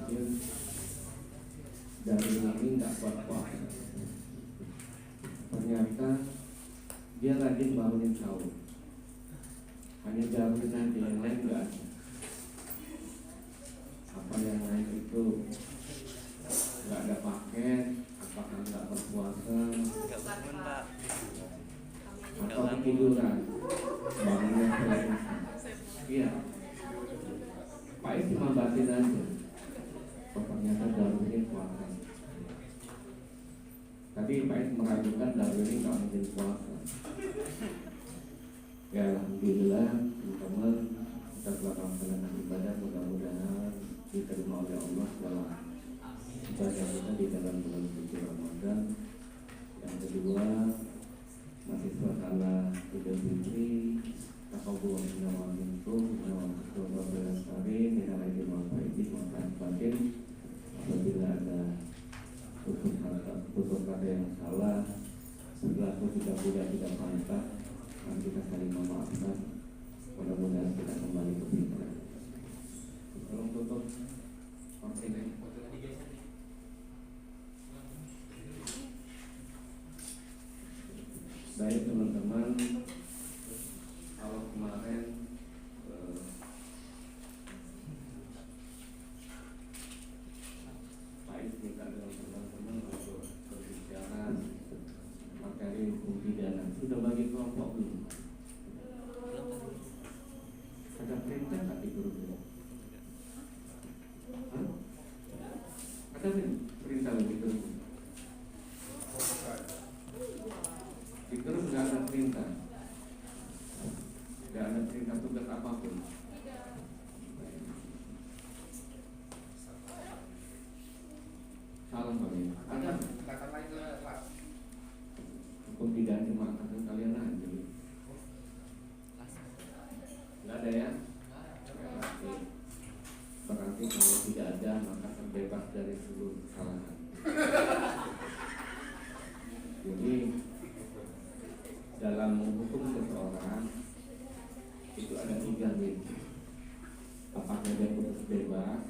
berpikir dari ini nggak kuat-kuat. Ternyata dia rajin bangunin sahur, hanya bangunin aja, yang lain nggak ada. Apa yang lain itu nggak ada paket, apakah nggak berpuasa, Nggak bangun Pak. atau tiduran, bangunnya selain. Iya, Pak itu cuma batin aja. Ternyata Darwin puasa. Tapi Pak itu meragukan Darwin nggak mungkin puasa. Ya alhamdulillah teman-teman, kita telah melaksanakan ibadah, mudah-mudahan diterima oleh Allah dalam ibadah kita di dalam bulan suci Ramadan. Yang kedua, masih suasana Idul Fitri, takabur minal minkum wa rabbil alamin minal aidin wal faizin wa batin. Apabila ada tutur kata yang salah, perilaku tidak pantas, dan kita saling memaafkan. Mudah-mudahan kita kembali ke fitrah. Tolong tutup kontennya. Baik teman-teman, kalau kemarin Pak Is minta dengan teman-teman untuk berbicara materi hukum pidana, sudah bagi kelompok belum? Ada perintah nggak di grup ini? Ada perintah di grup? Di grup nggak ada perintah, nggak ada perintah tugas apapun. Salah kali. Ada kata lain Pak. hukum pidana cuma kata kalian aja. Nggak ada ya? Berarti kalau tidak ada maka terbebas dari seluruh kesalahan. Jadi dalam menghukum seseorang itu ada 3 nih. Apakah dia putus bebas,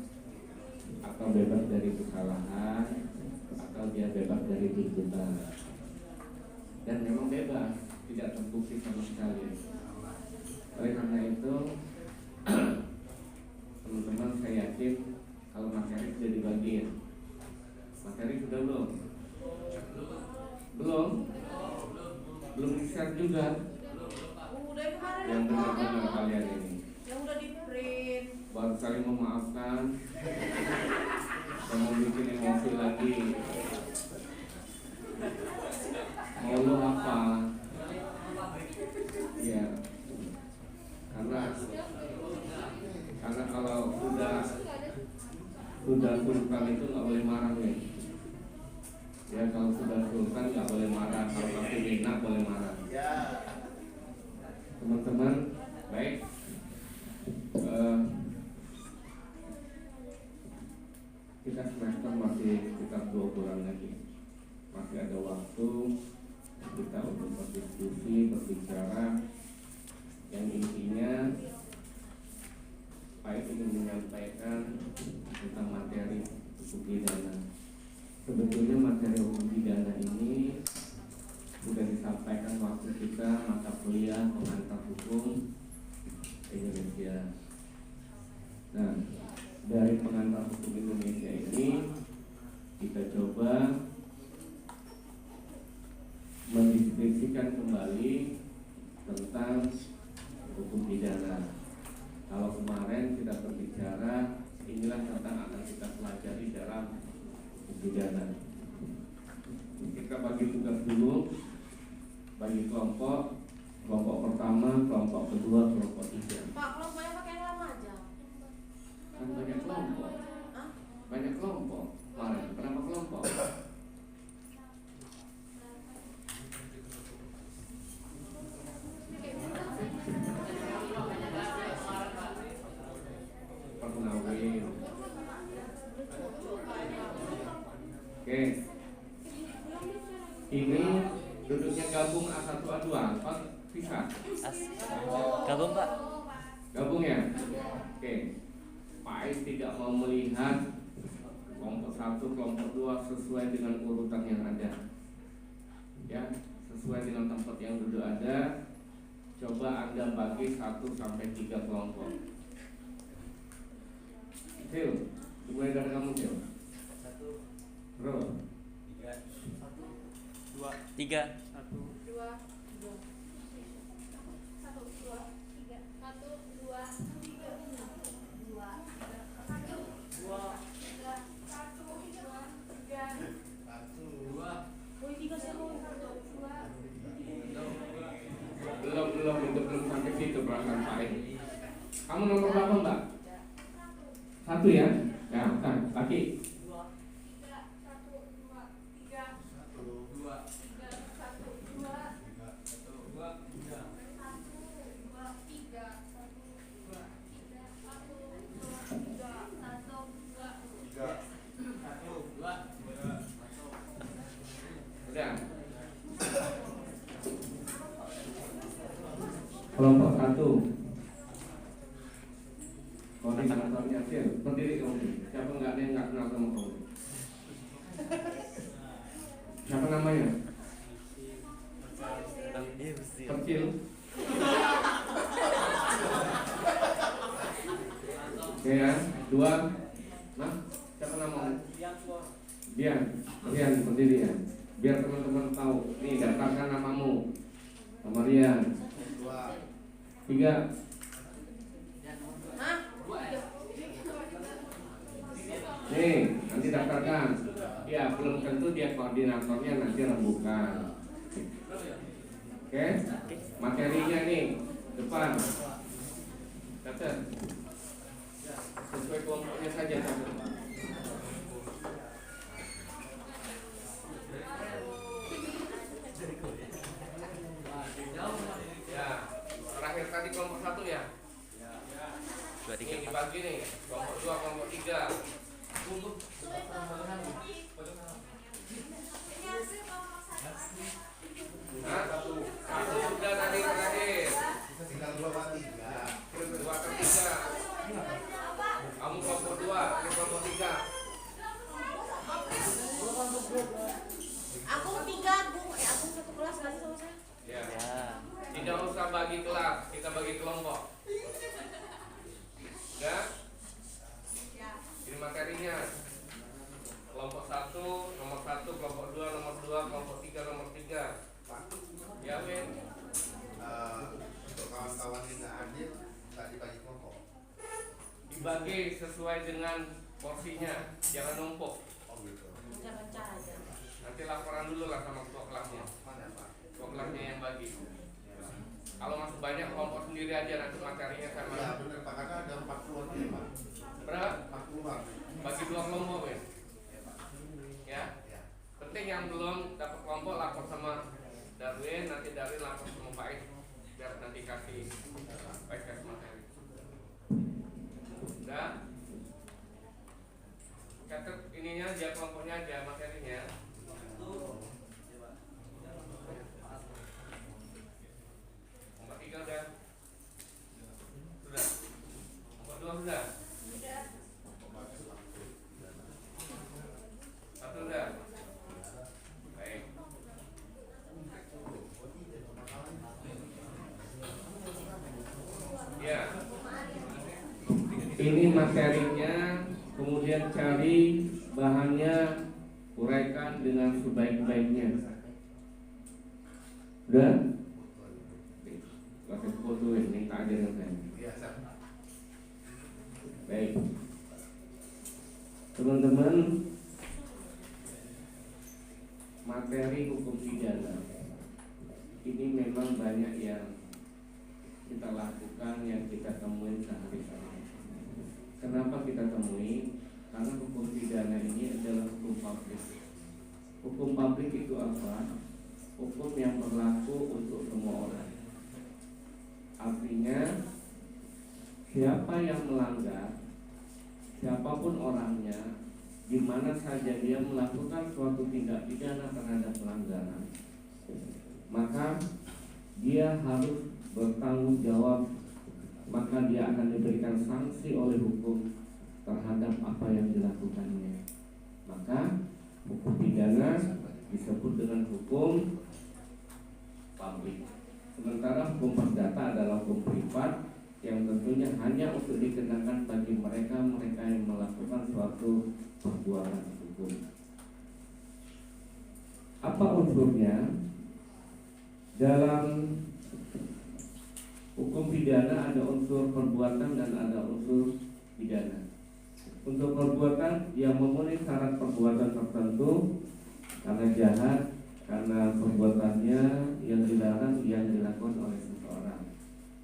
atau bebas dari kesalahan, atau dia bebas dari tuntutan. Dan memang bebas, tidak terbukti sama sekali. Oleh karena itu teman-teman, saya yakin kalau materi sudah dibagiin. Materi sudah belum? Belum di-share juga. Udah kemarin Yang benar-benar kalian ini yang udah di print. baru saling memaafkan, mau bikin emosi lagi. Mau lu apa? Ya, karena kalau sudah sultan itu nggak boleh marah nih. Ya, kalau sudah sultan nggak boleh marah, kalau masih minat boleh marah. Teman-teman, baik. Kita semester masih sekitar 2 bulan lagi, masih ada waktu kita untuk berdiskusi, berbicara. Yang intinya Pak ingin menyampaikan tentang materi hukum pidana. Sebetulnya materi hukum pidana ini sudah disampaikan waktu kita mata kuliah pengantar hukum Indonesia. Nah, dari pengantar hukum Indonesia ini kita coba mendeskripsikan kembali tentang hukum pidana. Kalau kemarin kita berbicara, inilah tentang akan kita pelajari dalam hukum pidana. Kita bagi tugas dulu, bagi kelompok pertama, kelompok kedua, kelompok 3. Pak, kelompoknya pakai nama aja. Kan banyak kelompok. Hah? Banyak kelompok. Kemarin berapa kelompok? Pernawin. Oke. Ini duduknya gabung A1 A2 apa pisah? Gabung Pak. Gabung ya? Oke. Pak Ais tidak mau melihat kelompok 1, kelompok 2 sesuai dengan urutan yang ada. Ya, sesuai dengan tempat yang duduk ada. Coba Anda bagi 1 sampai 3 kelompok. Sil, dimulai dari kamu Sil. 1, Bro. 3, 1, 2, 3, 1, 2, belum sampai situ perasaan Pak. Kamu nomor berapa Mbak? 1 ya? Ya, kan, laki. 2, 3, 1, 2, 3, 1, 2, 3, 1, 2, 1, 2, 3, Udah. Kelompok 1. Koordinatornya Sil, berdiri kamu. Siapa nggak kenal sama kamu? Siapa namanya? Kecil. Oke ya, 2. Nah, siapa namanya? Rian, berdiri ya. Biar teman-teman tahu. Nih, daftarkan namamu. Nama Rian. 3. Nih, nanti daftarkan. Ya, belum tentu dia koordinatornya, nanti rembukan. Oke? Materinya nih, depan. Catat. Sesuai kelompoknya saja catat. Ya, terakhir tadi kelompok 1 ya. 2, 3, Ini dibagi nih, kelompok 2, kelompok 3. Nah, 1 sudah tadi terakhir. Tinggal 2 Pak 3. 2 ke 3. Kamu kelompok 2, ini kelompok 3. Aku 3, Bu. Aku satu kelas lagi sama saya. Ya. ya, Tidak usah bagi kelas, kita bagi kelompok. Ya? Ini materinya. Kelompok 1, nomor 1, kelompok 2, nomor 2, kelompok 3, nomor 3. Pak, Ya, Win. untuk kawan-kawan yang nggak adil nggak dibagi kelompok. Dibagi sesuai dengan porsinya, jangan numpuk. Oh gitu. Pecah-pecah aja. Nanti laporan dulu lah sama ketua kelasnya. Mana Pak? Ketua kelasnya yang bagi. Kalau masuk banyak kelompok sendiri aja, nanti materinya sama. Iya benar Pak, karena ada 40-an ya Pak. Berapa? 40-an. Bagi 2 kelompok, Win. Ya Pak. Ya. Ya. Penting yang belum dapat kelompok lapor sama Darwin, nanti Darwin lapor sama Pak Ais, biar nanti kasih PKS materi. Udah? Catat ininya aja, kelompoknya aja, materinya. Nomor 3 udah? Sudah? Nomor 2 sudah? 1 udah? Baik. Ya. Ini materinya, kemudian cari bahannya, uraikan dengan sebaik-baiknya. Udah? Kasih foto ini tak ada dengan saya. Iya, Sir. Baik. Teman-teman, materi hukum pidana ini memang banyak yang kita lakukan, yang kita temui sehari-hari. Kenapa kita temui? Karena hukum pidana ini adalah hukum publik. Hukum publik itu apa? Hukum yang berlaku untuk semua orang. Artinya, siapa yang melanggar, siapapun orangnya, di mana saja dia melakukan suatu tindak pidana terhadap pelanggaran, maka dia harus bertanggung jawab, maka dia akan diberikan sanksi oleh hukum terhadap apa yang dilakukannya. maka hukum pidana disebut dengan hukum publik. Sementara hukum perdata adalah hukum privat yang tentunya hanya untuk dikenakan bagi mereka yang melakukan suatu perbuatan hukum. Apa unsurnya? Dalam hukum pidana ada unsur perbuatan dan ada unsur pidana. Untuk perbuatan yang memenuhi syarat perbuatan tertentu karena jahat, karena perbuatannya yang dilarang yang dilakukan oleh seseorang.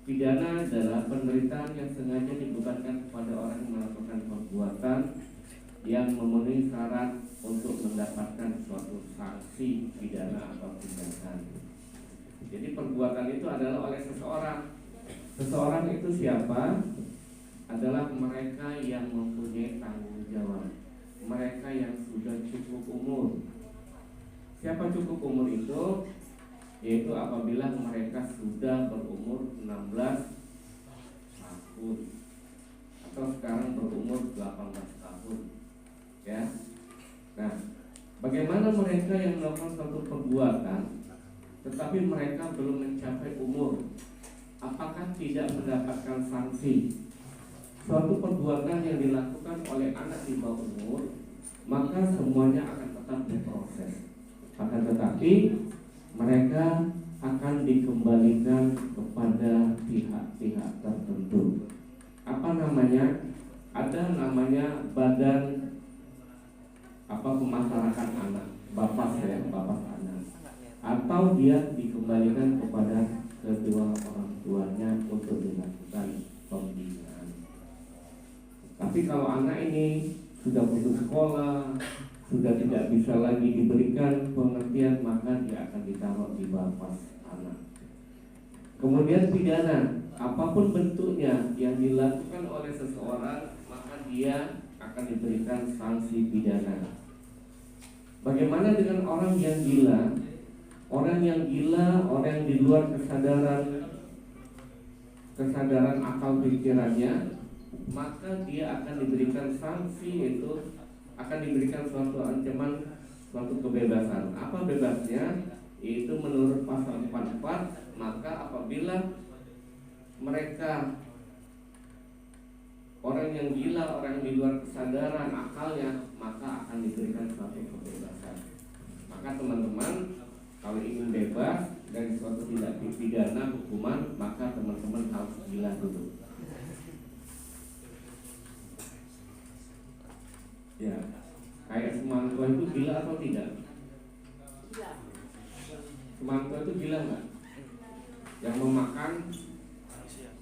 Pidana adalah penderitaan yang sengaja dibebankan kepada orang yang melakukan perbuatan yang memenuhi syarat untuk mendapatkan suatu sanksi pidana atau tindakan. Jadi perbuatan itu adalah oleh seseorang. Seseorang itu siapa? Adalah mereka yang mempunyai tanggung jawab, mereka yang sudah cukup umur. Siapa cukup umur itu? Yaitu apabila mereka sudah berumur 16 tahun atau sekarang berumur 18 tahun. Ya. Nah, bagaimana mereka yang melakukan suatu perbuatan tetapi mereka belum mencapai umur? Apakah tidak mendapatkan sanksi? Suatu perbuatan yang dilakukan oleh anak di bawah umur, maka semuanya akan tetap diproses. Akan tetapi mereka akan dikembalikan kepada pihak-pihak tertentu. Apa namanya? Ada namanya badan pemasarakan anak, bapas anak. Atau dia dikembalikan kepada kedua orang tuanya untuk dilakukan pembinaan. Tapi kalau anak ini sudah putus sekolah, sudah tidak bisa lagi diberikan pengertian, maka dia akan ditaruh di bapas anak. Kemudian pidana, apapun bentuknya yang dilakukan oleh seseorang, maka dia akan diberikan sanksi pidana. Bagaimana dengan orang yang gila? Orang yang gila, orang yang di luar kesadaran akal pikirannya, maka dia akan diberikan sanksi, yaitu akan diberikan suatu ancaman, suatu kebebasan. Apa bebasnya? Yaitu menurut pasal 44, maka apabila mereka orang yang gila, orang yang di luar kesadaran akalnya, maka akan diberikan suatu kebebasan. Maka teman-teman, kalau ingin bebas dari suatu tindak pidana hukuman, maka teman-teman harus gila dulu. Ya, kayak semangka itu gila atau tidak? Gila. Semangka itu gila nggak? Yang memakan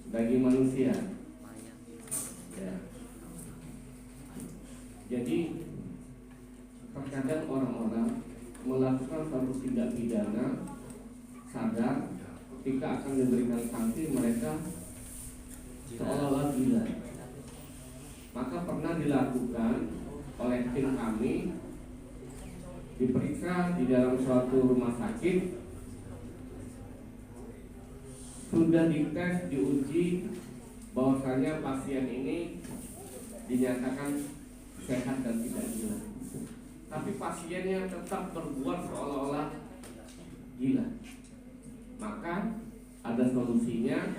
daging manusia. Ya. Jadi terkadang orang-orang melakukan suatu tindak pidana sadar, ketika akan diberikan sanksi mereka seolah-olah gila. Maka pernah dilakukan oleh tim kami, diperiksa di dalam suatu rumah sakit, sudah dites, diuji bahwasanya pasien ini dinyatakan sehat dan tidak gila, tapi pasiennya tetap berbuat seolah-olah gila. Maka ada solusinya,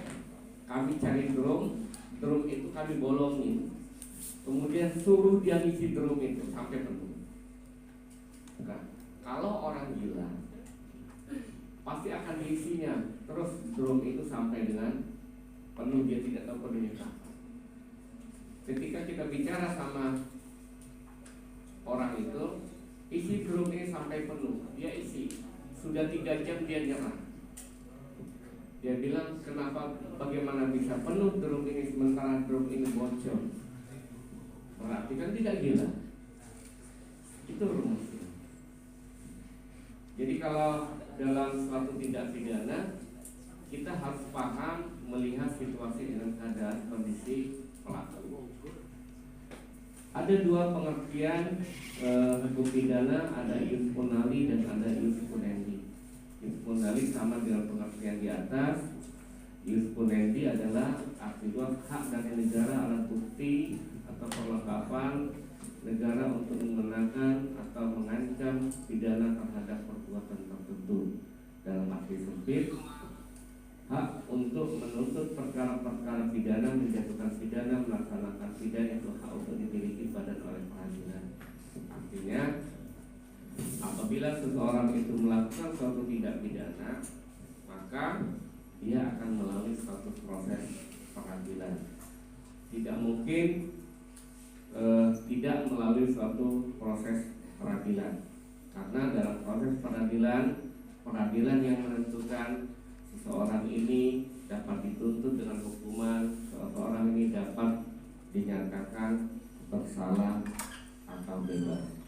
kami cari drum itu kami bolongin, kemudian suruh dia isi drum itu sampai penuh. Nah, kalau orang gila pasti akan diisinya terus drum itu sampai dengan penuh, dia tidak tahu penuhnya kapan. Ketika kita bicara sama orang itu, isi drum ini sampai penuh, dia isi. Sudah 3 jam dia nyerah. Dia bilang, kenapa, bagaimana bisa penuh drum ini sementara drum ini bocor? Berarti kan tidak gila. Itu rumusnya. Jadi kalau dalam suatu tindak pidana, kita harus paham melihat situasi dengan keadaan kondisi pelaku. Ada 2 pengertian hukum pidana, ada ius punali dan ada ius punendi. Ius punali sama dengan pengertian di atas. Ius punendi adalah arti 2, hak dari negara alat bukti atau perlengkapan negara untuk mengenakan atau mengancam pidana terhadap perbuatan tertentu. Dalam arti sempit, hak untuk menuntut perkara-perkara pidana, menjatuhkan pidana, melaksanakan pidana itu hak untuk dimiliki badan oleh pengadilan. Artinya, apabila seseorang itu melakukan suatu tindak pidana, maka dia akan melalui suatu proses pengadilan. Tidak mungkin tidak melalui suatu proses peradilan, karena dalam proses peradilan yang menentukan seseorang ini dapat dituntut dengan hukuman, seseorang ini dapat dinyatakan bersalah atau bebas.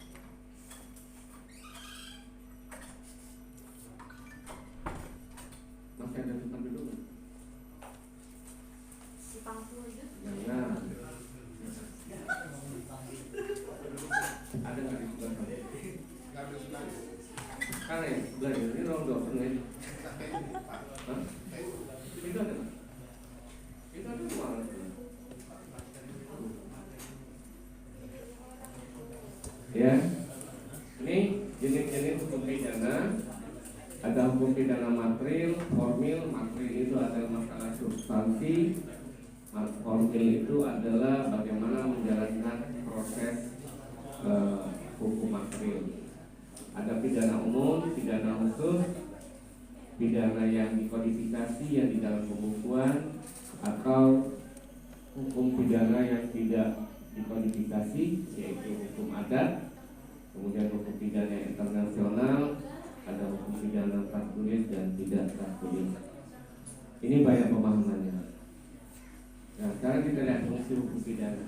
Masih ada tempat duduk? Si pangku aja. Jangan. Ada nggak di sebelah sana? Nggak bisa lagi. Karena ya sebelah ini ruang dosen ya. Hah? Itu ada nggak? Itu ada ruangan. Ya, ini jenis-jenis hukum pidana. Ada hukum pidana materil, formil. Materil itu adalah masalah substansi. Formil itu adalah bagaimana menjalankan proses hukum materil. Ada pidana umum, pidana khusus, pidana yang dikodifikasi yang di dalam pembukuan, atau hukum pidana yang tidak dikodifikasi, yaitu hukum adat. Kemudian hukum pidana internasional, ada hukum pidana tertulis dan tidak tertulis. Ini banyak pemahamannya. Nah, sekarang kita lihat fungsi hukum pidana.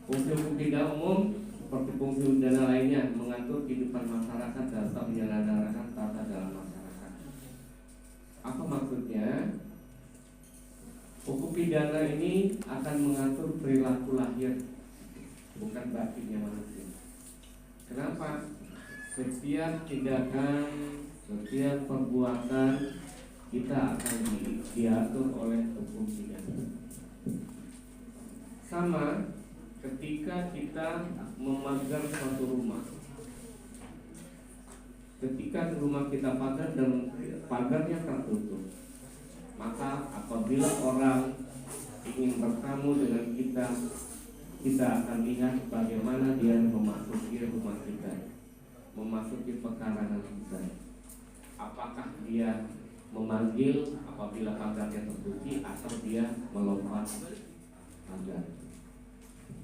Fungsi hukum pidana umum seperti fungsi pidana lainnya, mengatur kehidupan masyarakat dalam menyelenggarakan tata dalam masyarakat. Apa maksudnya? Hukum pidana ini akan mengatur perilaku lahir, bukan batinnya manusia. Kenapa? Setiap tindakan, setiap perbuatan kita akan diatur oleh hukum pidana. Sama ketika kita memagar suatu rumah. Ketika rumah kita pagar dan pagarnya tertutup, maka apabila orang ingin bertamu dengan kita, kita akan lihat bagaimana dia memasuki rumah kita, memasuki pekarangan kita. Apakah dia memanggil apabila pagarnya terkunci, atau dia melompat pagar?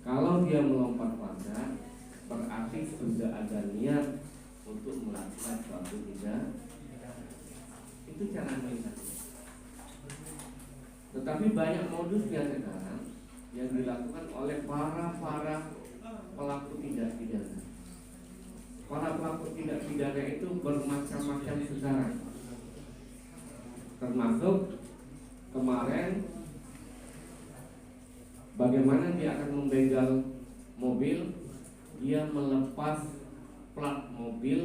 Kalau dia melompat pagar, berarti sudah ada niat untuk melakukan suatu tidak. Itu cara melihatnya. Tetapi banyak modusnya sekarang yang dilakukan oleh para pelaku tindak pidana. Para pelaku tindak pidana itu bermacam-macam sekarang. Termasuk kemarin bagaimana dia akan membegal mobil, dia melepas plat mobil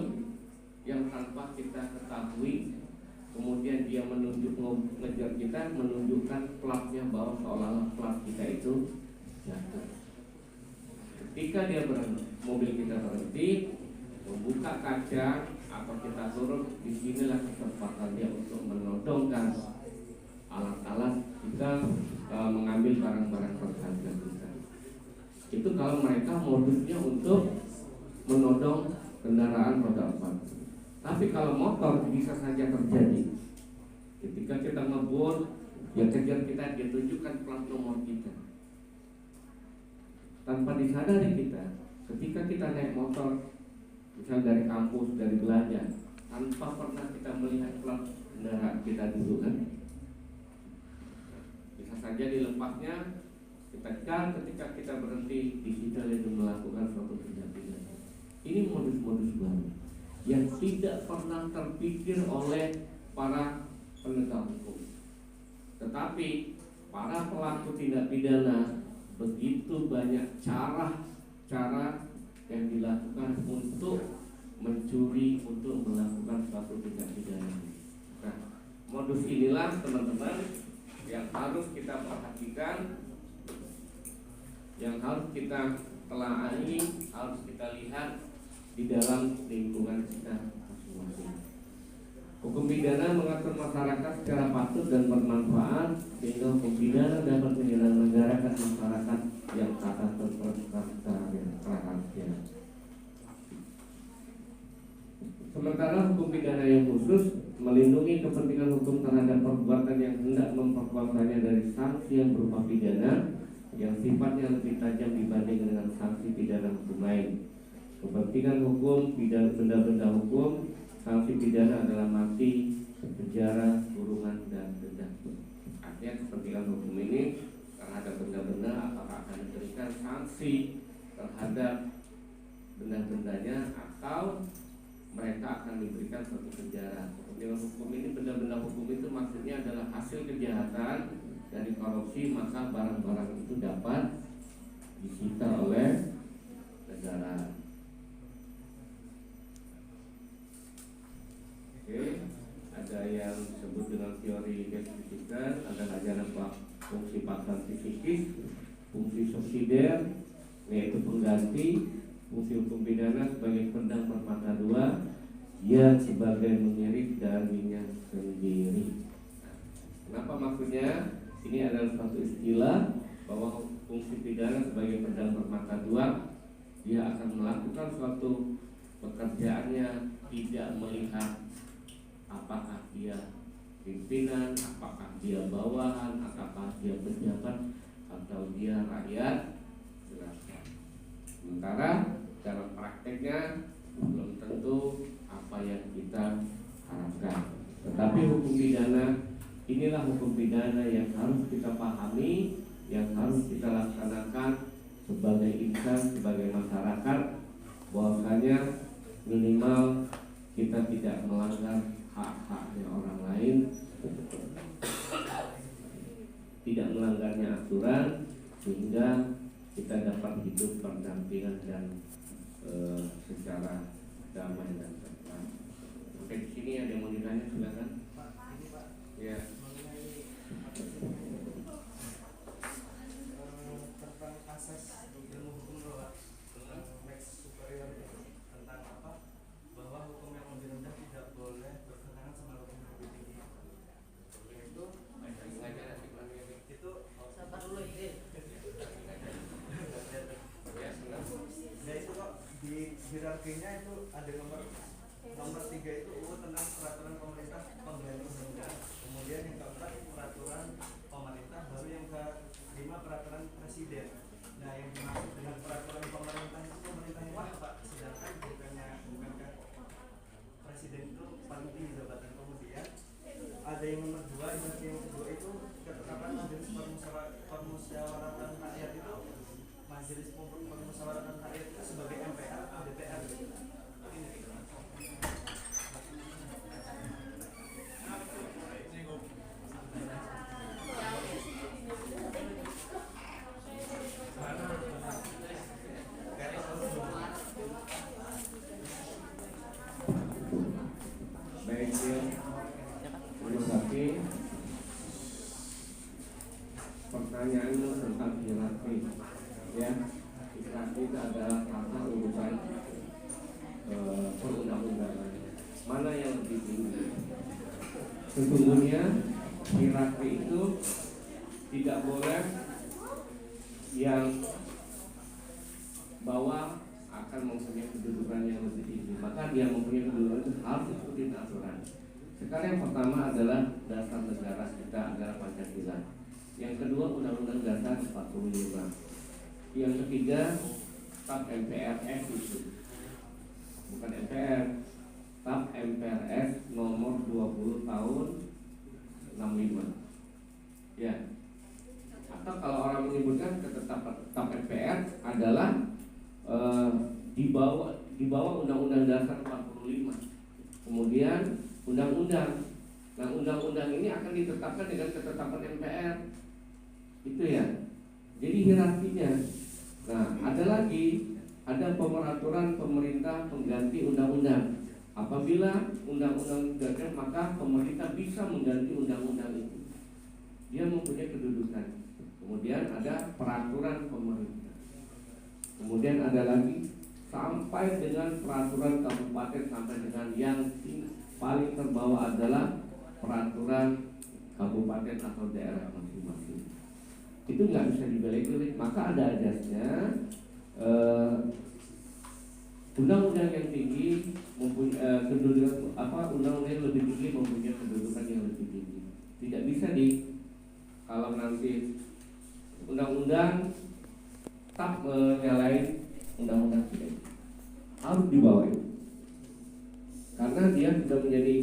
yang tanpa kita ketahui. Kemudian dia mengejar kita, menunjukkan platnya bahwa seolah-olah plat kita itu jatuh. Ketika dia mobil kita berhenti, membuka kaca atau kita turun, disinilah kesempatan dia untuk menodongkan alat-alat kita, mengambil barang-barang berharga kita. Itu kalau mereka modusnya untuk menodong kendaraan roda 4. Tapi kalau motor bisa saja terjadi. Ketika kita ngebut, dia kejar kita, dia tunjukkan plat nomor kita. Tanpa disadari kita, ketika kita naik motor, misal dari kampus, dari belanja, tanpa pernah kita melihat plat kendaraan kita dulu kan, bisa saja dilepasnya, kita cari ketika kita berhenti di situ itu melakukan suatu tindak pidana. Ini modus-modus baru yang tidak pernah terpikir oleh para penegak hukum. Tetapi para pelaku tindak pidana begitu banyak cara yang dilakukan untuk mencuri, untuk melakukan suatu tindak pidana. Nah, modus inilah teman-teman yang harus kita perhatikan, yang harus kita telah ini harus kita lihat di dalam lingkungan kita masing-masing. Hukum pidana mengatur masyarakat secara patut dan bermanfaat, sehingga hukum pidana dapat menyelenggarakan masyarakat yang tata tertib. Sementara hukum pidana yang khusus melindungi kepentingan hukum terhadap perbuatan yang hendak memperkuatnya dari sanksi yang berupa pidana yang sifatnya lebih tajam dibanding dengan sanksi pidana hukum lain. Kepentingan hukum, benda-benda hukum, sanksi pidana adalah mati, penjara, kurungan, dan denda. Artinya kepentingan hukum ini terhadap benda-benda apakah akan diberikan sanksi terhadap benda-bendanya atau mereka akan diberikan suatu penjara. Kepentingan hukum ini, benda-benda hukum itu maksudnya adalah hasil kejahatan dari korupsi, maka barang-barang itu dapat disita oleh negara. Oke, ada yang disebut dengan teori Description, ada ajaran fungsi pasar psikis, fungsi subsidiar, yaitu pengganti, fungsi hukum pidana sebagai pedang bermata dua, yang sebagai mengirit darinya sendiri. Nah, kenapa maksudnya? Ini adalah suatu istilah bahwa fungsi pidana sebagai pedang bermata dua, dia akan melakukan suatu pekerjaannya tidak melihat apakah dia pimpinan, apakah dia bawahan, apakah dia pejabat, atau dia rakyat jelata. Sementara dalam prakteknya belum tentu apa yang kita harapkan. Tetapi hukum pidana, inilah hukum pidana yang harus kita pahami, yang harus kita laksanakan sebagai insan, sebagai masyarakat, bahwasanya minimal kita tidak melanggar hak-haknya orang lain, tidak melanggarnya aturan, sehingga kita dapat hidup berdampingan dan secara damai dan tenang. Oke, di sini ada yang mau ditanya, silakan. Pak, ini Pak. Ya. Mengenai tentang asas ilmu hukum Pak, Lex Superior tentang apa? Bahwa hukum yang lebih rendah tidak boleh bertentangan sama hukum yang lebih tinggi. Itu sabar dulu ini. Ya itu kok di hierarkinya itu ada nomor 3 itu tentang peraturan pemerintah pengganti undang-undang. Kemudian yang keempat peraturan pemerintah, baru yang kelima peraturan presiden. Nah, yang dimaksud dengan peraturan pemerintah itu pemerintah yang mana Pak? Sedangkan bukankah presiden itu paling tinggi jabatan. Kemudian ada yang nomor 2, yang kedua itu ketetapan majelis permusyawaratan rakyat itu, majelis permusyawaratan rakyat itu sebagai MPR atau DPR. Baik, ya. Terima kasih. Pertanyaannya tentang hierarki, ya. Hierarki itu adalah tata urutan perundang-undangan. Mana yang lebih tinggi? Sesungguhnya hierarki itu tidak boleh yang bawah akan mempunyai kedudukan yang lebih tinggi, maka dia mempunyai kedudukan itu harus ikutin aturan. Sekarang yang pertama adalah dasar negara kita adalah Pancasila. Yang kedua Undang-Undang Dasar 45. Yang ketiga TAP MPRS itu, bukan MPR, TAP MPRS nomor 20 tahun 65. Ya. Atau kalau orang menyebutkan ketetapan TAP MPR adalah di bawah Undang-Undang Dasar 45. Kemudian undang-undang. Nah, undang-undang ini akan ditetapkan dengan ketetapan MPR. Itu ya. Jadi hierarkinya. Nah, ada pemeraturan pemerintah pengganti undang-undang. Apabila undang-undang gagal, maka pemerintah bisa mengganti undang-undang itu. Dia mempunyai kedudukan. Kemudian ada peraturan pemerintah. Kemudian ada lagi sampai dengan peraturan kabupaten, sampai dengan yang paling terbawah adalah peraturan kabupaten atau daerah masing-masing. Itu nggak bisa dibalik-balik, maka ada ajasnya. Undang-undang yang tinggi mempunyai kedudukan undang-undang yang lebih tinggi mempunyai kedudukan yang lebih tinggi. Tidak bisa kalau nanti undang-undang tak menyalahi undang-undang tidak, harus dibawa itu. Karena dia sudah menjadi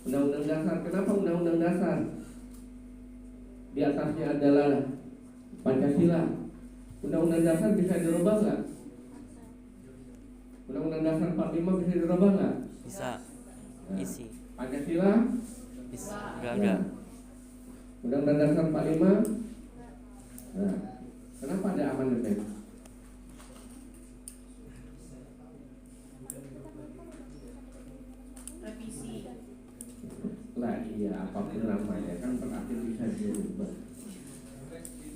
undang-undang dasar. Kenapa undang-undang dasar? Di atasnya adalah Pancasila. Undang-undang dasar bisa dirubah nggak? Undang-undang dasar 45 bisa dirubah nggak? Bisa. Isi. Pancasila? Bisa. Enggak. Undang-undang dasar 45? Nah, kenapa ada amandemen? Revisi. Lah iya, apapun namanya kan terakhir bisa dirubah.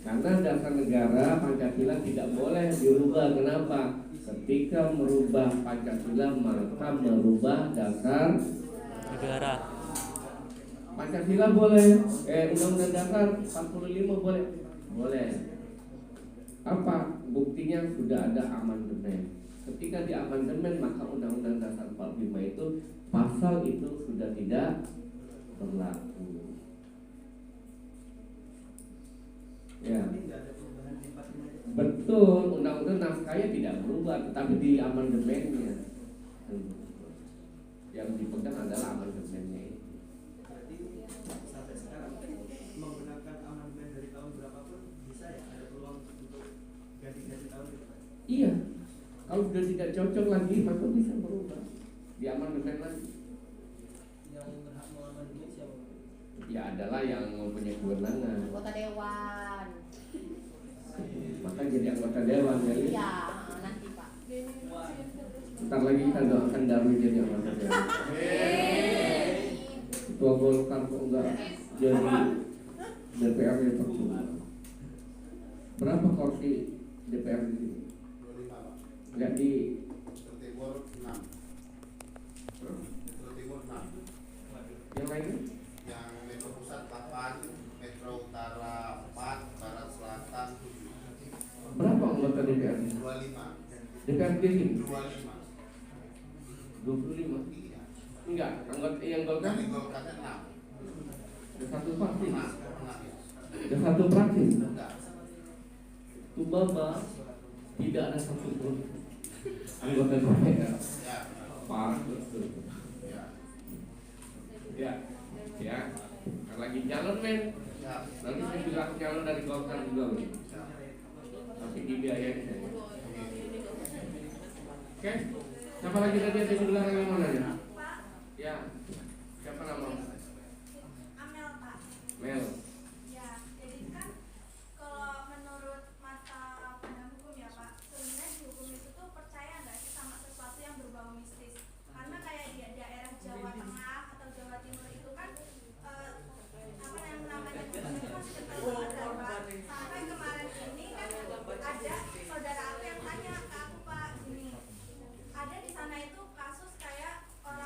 Karena dasar negara Pancasila tidak boleh dirubah. Kenapa? Ketika merubah Pancasila maka merubah dasar Negara. Pancasila boleh, Undang-Undang Dasar 45 boleh. Boleh. Apa? Buktinya sudah ada amandemen. Ketika di amandemen maka Undang-Undang Dasar 45 itu pasal itu sudah tidak berlaku. Ya. Betul, undang-undang naskahnya tidak berubah, tetapi di amandemennya yang dipegang adalah amandemennya itu. Berarti sampai sekarang menggunakan amandemen dari tahun berapapun bisa ya, ada peluang untuk ganti-ganti tahun gitu Pak? Iya, kalau sudah tidak cocok lagi maka bisa berubah di amandemen lagi. Yang berhak mengamandemen siapa? Ya adalah yang mempunyai kewenangan. Anggota dewan. Maka jadi anggota dewan ya. Iya, nanti Pak. Ntar lagi kita doakan Darwin jadi anggota dewan. Ketua Golkar kok enggak jadi DPRD percuma. Berapa kursi DPR di sini? 25 Pak. Enggak di Metro Timur 6. Metro Timur 6. yang lainnya? Yang Metro Pusat 8, Metro Utara 4, Barat Selatan 7. Berapa anggota DPR? 25. DPRD ini 25. 25. Iya. Enggak, anggota yang Golkar Dari Golkarnya 6. ada satu fraksi. 6 ya. Ada satu fraksi. Enggak. Itu Bapak tidak ada satu pun anggota DPR. Ya. Parah betul. Ya. Ya. Kan lagi calon men. Ya. Nanti saya bilang calon dari Golkar juga men. Tapi dibiayain saya. Oke. Siapa lagi tadi ada di belakang yang mana ya? Ya. Siapa nama? Amel Pak. Mel. Ya, jadi kan kalau menurut mata pandang hukum ya Pak, sebenarnya di hukum itu tuh percaya nggak sih sama sesuatu yang berbau mistis? Karena kayak di daerah Jawa Tengah atau Jawa Timur itu kan apa yang namanya hukum itu masih kental banget kan Pak. Sampai kemarin ini kan ada saudara aku yang tanya ke aku Pak, gini, ada di sana itu kasus kayak orang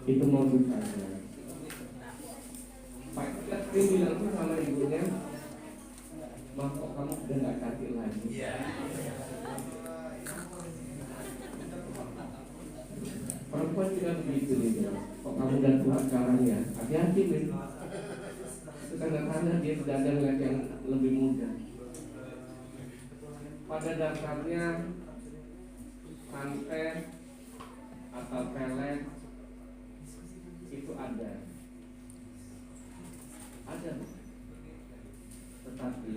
Itu modus aja. Pak Tapi bilang tuh sama ibunya, "Mak, kok kamu udah gak cantik lagi?" Perempuan juga begitu nih, kok kamu udah tua sekarang ya? Hati-hati nih. Itu tanda-tanda dia sudah ada ngeliat yang lebih muda. Pada dasarnya santet atau pelet itu ada, tetapi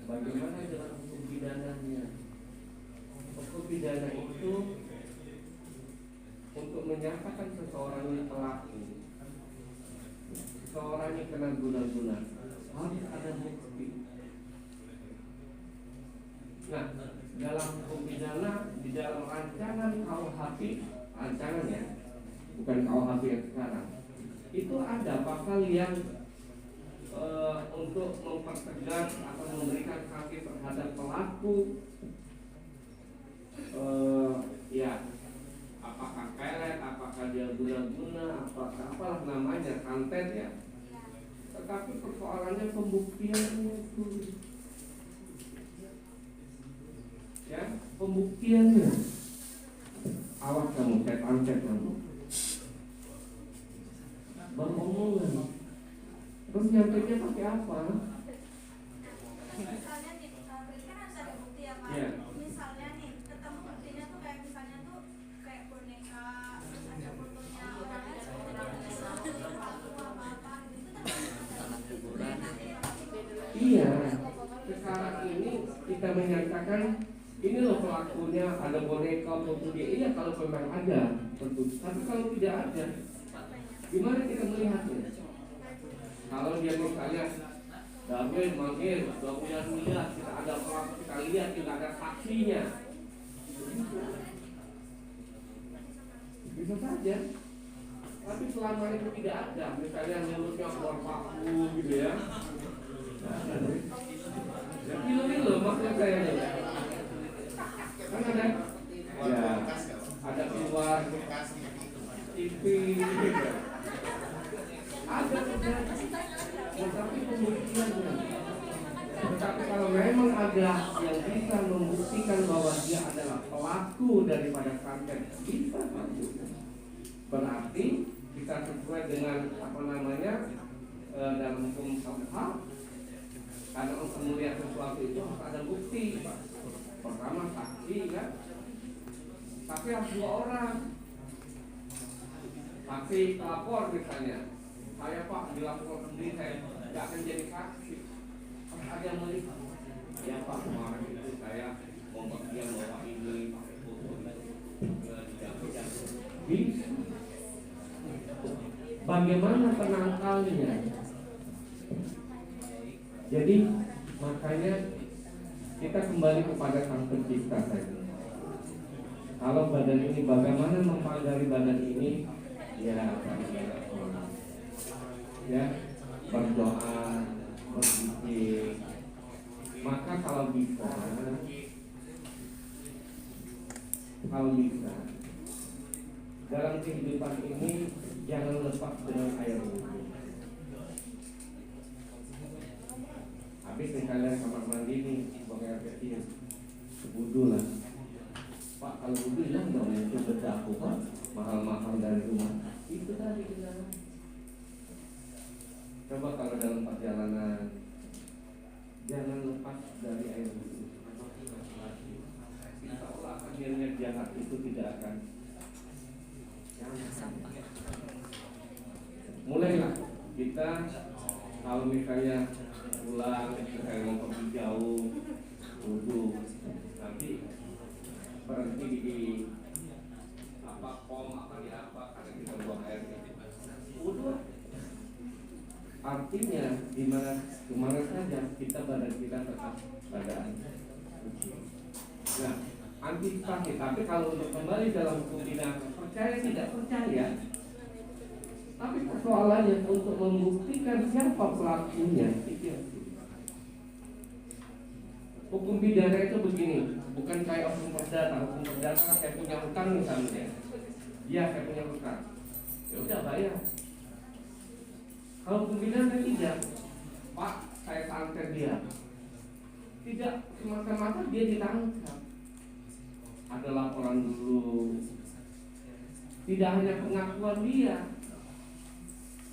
bagaimana dengan hukum pidananya? Hukum pidana itu untuk menyatakan seseorang yang pelaku, seseorang yang kena guna-guna, harus ada bukti. Nah, dalam hukum pidana, di dalam rancangan KUHP, rancangannya bukan KUHP yang sekarang, itu ada pasal yang untuk mempertegas atau memberikan sanksi terhadap pelaku, apakah pelet, apakah dia guna-guna, apakah apalah namanya, santet ya. Tetapi persoalannya pembuktiannya itu, ya, pembuktiannya. Awas kamu, saya santet kamu. Baru omongan. Terus nyampainya pakai apa? Misalnya nih, berarti kan harus ada bukti ya Pak. Iya. Misalnya nih, ketemu buktinya tuh kayak misalnya tuh kayak boneka, terus ada fotonya orangnya seperti apa-apa gitu, itu Iya. Sekarang ini kita menyatakan ini loh pelakunya, ada boneka, foto dia. Iya kalau memang ada, tentu. Tapi kalau tidak ada, gimana kita melihatnya? Kalau dia misalnya Darwin manggil 2 miliar, kita ada pelaku, kita lihat, kita ada saksinya, bisa saja. Tapi selama itu tidak ada, misalnya nyelutnya keluar paku gitu ya. Ya kilo maksud saya nih. Kan ada, ya ada keluar TV gitu. Ada tetapi pembuktiannya. Tetapi kalau memang ada yang bisa membuktikan bahwa dia adalah pelaku daripada santet, bisa berarti kita sesuai dengan apa namanya dalam hukum HAM. Karena untuk melihat sesuatu itu harus ada bukti. Pertama saksi kan, tapi harus 2 orang. Saksi pelapor misalnya, saya Pak dilaporkan sendiri, saya tidak akan jadi saksi. Harus ada yang melihat. Ya Pak, kemarin itu saya dia bawa ini pakai foto bisa. Bagaimana penangkalnya? Jadi makanya kita kembali kepada Sang Pencipta saja. Kalau badan ini bagaimana mempelajari badan ini? Ya, berdoa, berzikir. Maka kalau bisa dalam kehidupan ini jangan lepas dengan air wudhu. Habis misalnya kamar mandi nih, pakai air kecil, wudhu lah. Pak, kalau wudhu hilang dong, itu beda aku Pak, mahal-mahal dari rumah. Itu tadi hilang. Coba kalau dalam perjalanan jangan lepas dari air wudhu. Insya Allah akhirnya jahat itu tidak akan. Mulailah kita kalau misalnya pulang, misalnya mau pergi jauh, wudhu, nanti berhenti di pom apa di apa karena kita buang air. Wudhu artinya dimana saja kita badan kita tetap badan suci. Nah, antisipasi. Tapi kalau untuk kembali dalam hukum pidana, percaya tidak percaya, tapi persoalannya untuk membuktikan siapa pelakunya itu. Hukum pidana itu begini, bukan kayak hukum perdata. Hukum perdata saya punya hutang misalnya, ya saya punya hutang. ya udah bayar. Kalau pembinaan kan tidak, Pak, saya santet dia. Tidak semata-mata dia ditangkap. Ada laporan dulu. Tidak hanya pengakuan dia.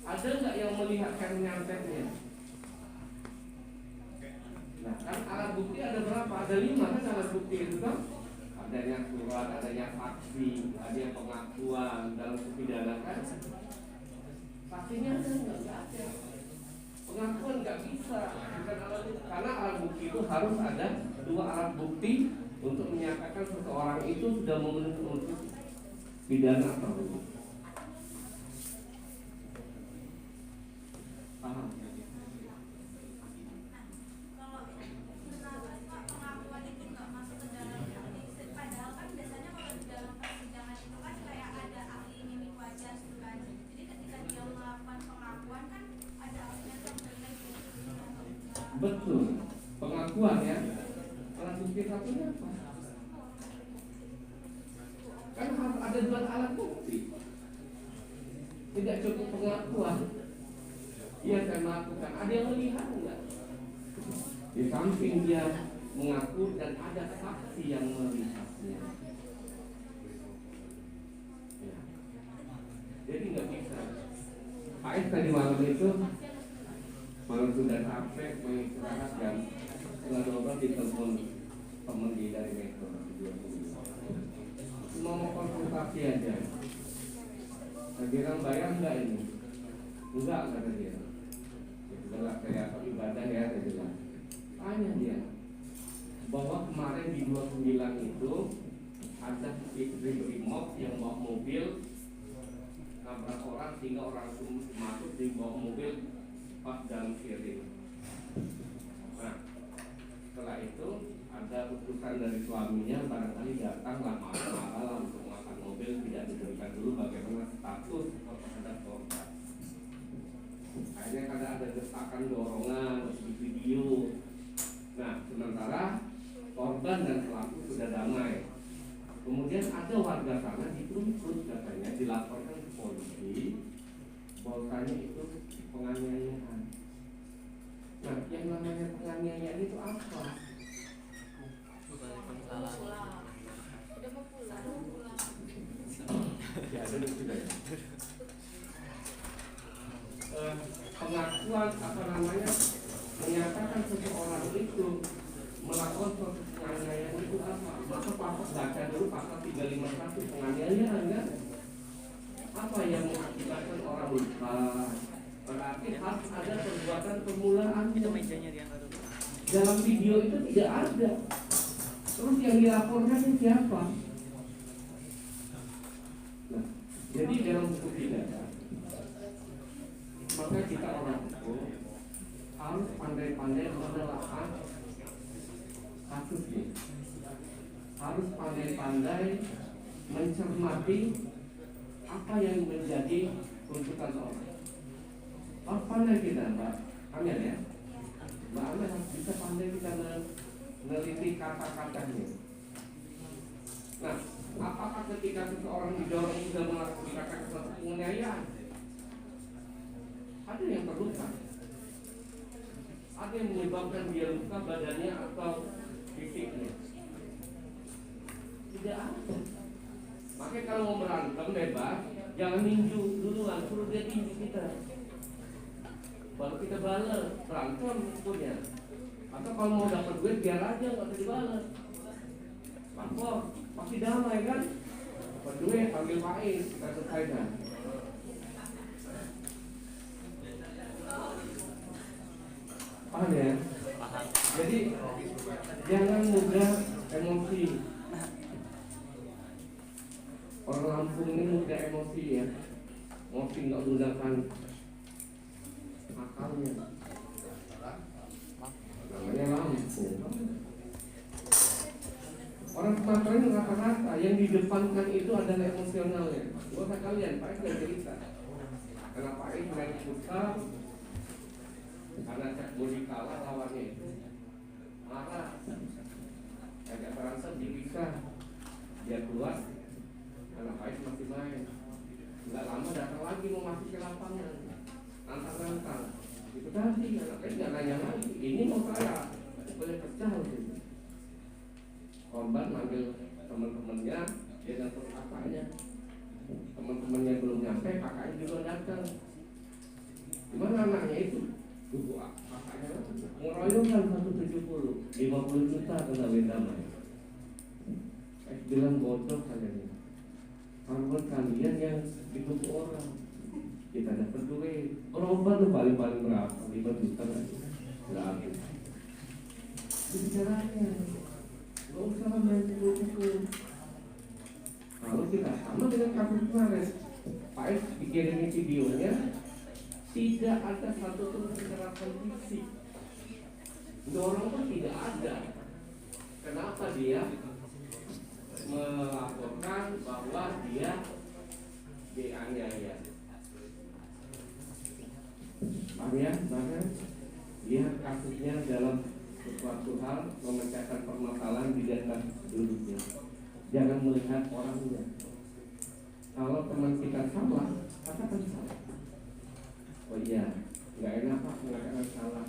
Ada nggak yang melihat saya menyantetnya? Nah, kan alat bukti ada berapa? Ada 5 kan alat bukti itu kan? Adanya surat, adanya saksi, adanya pengakuan dalam pidana kan? Saksinya ada nggak ada? Pengakuan nggak bisa, bukan alat bukti. Karena alat bukti itu harus ada 2 alat bukti untuk menyatakan seseorang itu sudah memenuhi unsur pidana atau hukum. Paham? Betul, pengakuan ya. Alat bukti satunya apa? Kan harus ada 2 alat bukti. Tidak cukup pengakuan. Iya saya melakukan. Ada yang melihat enggak? Di samping dia mengaku dan ada saksi yang melihatnya. Ya. Jadi nggak bisa. Pak S tadi malam itu malam sudah capek mengistirahat jam 11:30 ditelepon teman dia dari Metro. Mau konsultasi aja. Saya bilang bayar enggak ini? Enggak kata dia. Setelah saya ibadah ya saya bilang. Tanya dia bahwa kemarin di 29 itu ada istri brimob yang bawa mobil nabrak orang sehingga orang itu masuk di bawah mobil pas dalam kirim. Nah, setelah itu ada utusan dari suaminya barangkali datang lama-lama untuk makan mobil, tidak diberikan dulu bagaimana status terhadap korban. Akhirnya karena ada desakan dorongan di video. Nah, sementara korban dan pelaku sudah damai. Kemudian ada warga sana dituntut katanya dilaporkan ke polisi bahwasanya itu penganiayaan. Nah, yang namanya penganiayaan itu apa? Udah mau pulang. Ya, ada sudah ya. Pengakuan apa namanya menyatakan seseorang itu melakukan suatu penganiayaan itu apa? Maka Pak baca dulu pasal 351 penganiayaan kan? Apa yang mengakibatkan orang luka? Berarti harus ada perbuatan permulaan. Itu mejanya diangkat dulu. Dalam video itu tidak ada. Terus yang dilaporkan itu siapa? Nah, jadi dalam hukum pidana maka kita orang hukum harus pandai-pandai menelaah kasusnya, harus pandai-pandai mencermati apa yang menjadi tuntutan orang. Harus pandai kita, Mbak Amel ya. Mbak Amel harus bisa pandai kita meneliti kata-katanya. Nah, apakah ketika seseorang didorong sudah melakukan suatu penganiayaan? Ada yang terluka, ada yang menyebabkan dia luka badannya atau fisiknya. Tidak ada. Makanya kalau mau berantem bebas, jangan ninju duluan, suruh dia tinju kita. Baru kita balas, berantem punya. Atau kalau mau dapat duit biar aja, nggak usah dibalas. Lapor, pasti damai kan? Dapat duit, panggil Faiz, kita selesaikan. Paham ya? Paham. Jadi jangan mudah emosi. Orang Lampung ini mudah emosi ya. Emosi nggak menggunakan akalnya. Namanya Lampung. Orang Sumatera ini rata-rata yang di depankan itu adalah emosionalnya. Buat kalian, Pak Is cerita. Karena Pak Is main futsal, karena cek bodi kalah lawannya itu marah, agak berantem dipisah, dia keluar, karena Pak Is masih main. nggak lama datang lagi memasuki lapangan, nantang-nantang. Itu tadi anaknya nggak nanya lagi, ini mau saya, boleh pecah gitu. Korban manggil teman-temannya, dia datang kakaknya. Teman-temannya belum nyampe, kakaknya juga datang. Gimana anaknya itu? Tunggu kakaknya ngeroyongkan 170, 50 juta kena damai. Saya bilang bodoh kalian. Kalau kalian yang ditutup orang, kita dapat duit. Berobat tuh paling-paling berapa? 5 juta lagi. Berapa? Itu caranya. Gak usah main pukul-pukul. Kalau kita sama dengan kasus kemarin, Pak S dikirimin videonya, tidak ada satupun kekerasan fisik. Dorong pun tidak ada. Kenapa dia melaporkan bahwa dia dianiaya? Makanya lihat kasusnya dalam sesuatu hal memecahkan permasalahan di atas duduknya. Jangan melihat orangnya. Kalau teman kita salah, katakan salah. Oh iya, nggak enak Pak mengatakan salah.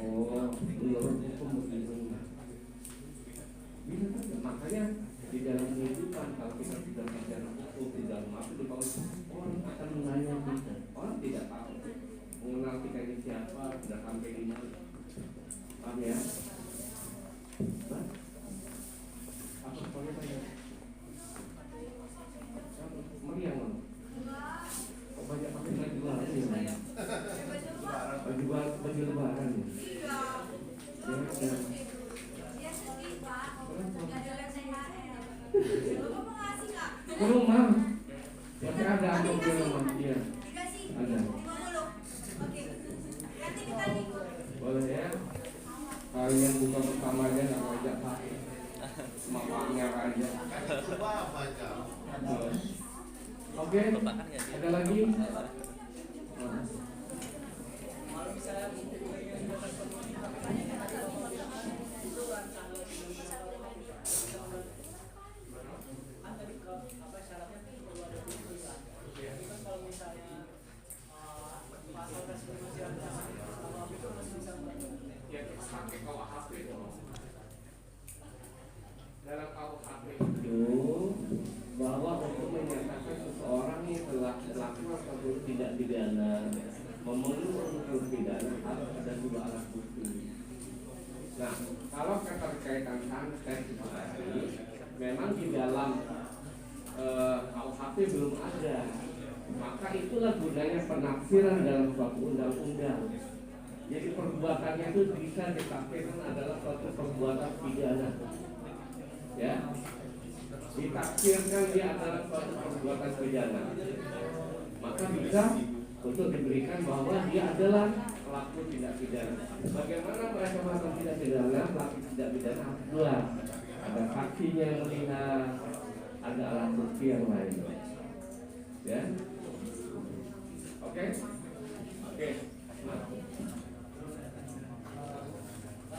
Oh, menurut hukum begini. Bisa saja. Makanya di dalam kehidupan kalau kita sudah bicara hukum, di dalam apa di bawah orang akan menanya kita. Orang tidak tahu mengenal kita ini siapa, sudah sampai di mana. Paham ya? Apa soalnya banyak? Meriang loh. Kok banyak pakai baju lebaran ya? Baju lebaran ya? Ya. Ke rumah. Ya ada aku ke rumah. Iya. Ada. Boleh ya? Kalian buka bersama aja, nggak ngajak Pak. Mamanya aja. Coba baca. Oke, ada lagi? Kalau misalnya itu rancangan apa syaratnya perlu ada tulisan. Tapi kan kalau misalnya pasal preskripsi kalau itu masih bisa Ya kita pakai KUHP dong. Dalam KUHP itu bahwa untuk menyatakan seseorang yang telah melakukan suatu tindak pidana memenuhi unsur pidana harus ada 2 alat bukti. Nah, kalau keterkaitan santet tadi memang di dalam KUHP belum ada, maka itulah gunanya penafsiran dalam suatu undang-undang. Jadi perbuatannya itu bisa ditafsirkan adalah suatu perbuatan pidana, ya. Ditafsirkan dia adalah suatu perbuatan pidana, maka bisa untuk diberikan bahwa dia adalah pelaku tindak pidana. Bagaimana mereka melakukan tindak pidana? Pelaku tindak pidana jelas, ada saksinya yang melihat, ada alat bukti yang lain, ya. Oke. Nah.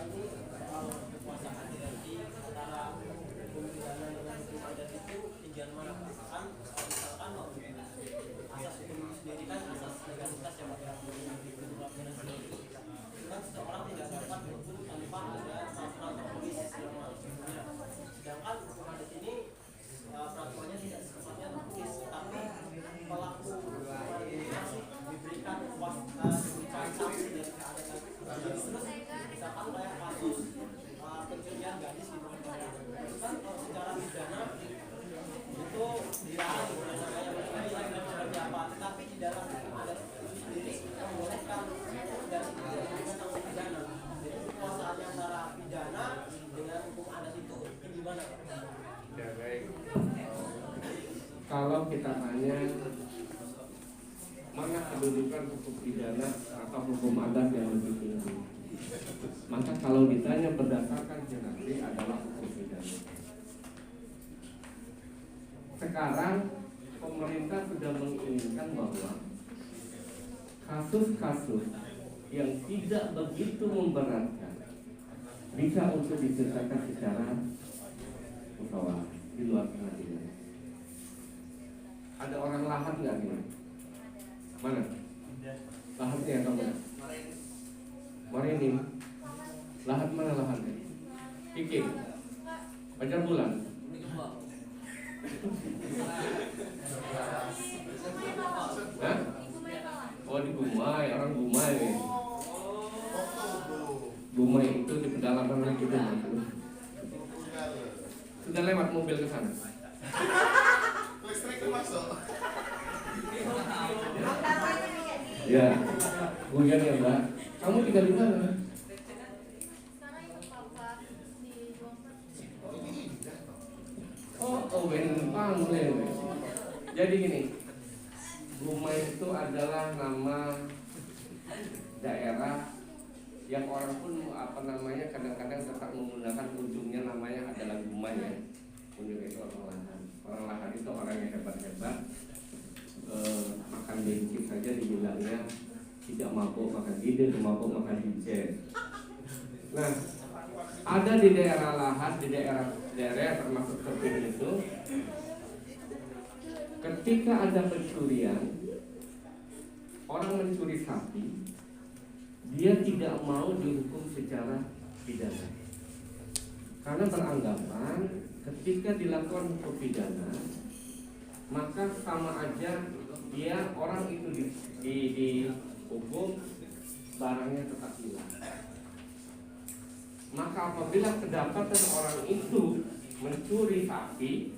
nanti soal kekuasaan hierarki antara hukum pidana dengan hukum adat itu tinggian mana Pak? Kan misalkan asas hukum itu sendiri kan asas legalitas yang berlaku sendiri. Kan seseorang tidak dapat hukum tanpa ada peraturan tertulis yang sedangkan hukum adat ini peraturannya tidak secepatnya tertulis, tapi pelaku masih diberikan sanksi dari keadaan. Terus misalkan kayak kasus pencurian gadis di bawah itu kan secara pidana itu dilarang saya seperti apa, tetapi di dalam hukum adat itu sendiri membolehkan dari tanggung pidana. Jadi kekuasaan antara pidana dengan hukum adat itu gimana Pak? Ya baik. Kalau kita tanya mana kedudukan hukum pidana atau hukum adat yang lebih tinggi, maka kalau ditanya berdasarkan hierarki adalah hukum pidana. Sekarang pemerintah sudah menginginkan bahwa kasus-kasus yang tidak begitu memberatkan bisa untuk diselesaikan secara musyawarah di luar pengadilan. Ada orang lahat nggak nih? Mana? Lahatnya kamu? Marini. Lahat mana lahatnya? Kiki. Pajar bulan. Hah? Oh di Gumai, orang Gumai nih. Gumai itu di pedalaman lagi gitu. Sudah lewat mobil ke sana. Listrik masuk. Ya, hujan ya Mbak. Kamu tinggal di mana? Sekarang ikut papa di Bogor. Oh, Pangle. Jadi gini, Gumai itu adalah nama daerah yang orang pun kadang-kadang tetap menggunakan ujungnya namanya adalah Gumai ya. Ujungnya itu orang lahan. Orang lahan itu orang yang hebat-hebat. Makan benci saja dibilangnya tidak mampu makan ide, mampu makan hijau. Nah, ada di daerah lahan, di daerah termasuk terpilih itu, ketika ada pencurian, orang mencuri sapi, dia tidak mau dihukum secara pidana, karena beranggapan ketika dilakukan hukum pidana, maka sama aja dia orang itu dihukum, barangnya tetap hilang. Maka apabila kedapatan orang itu mencuri sapi,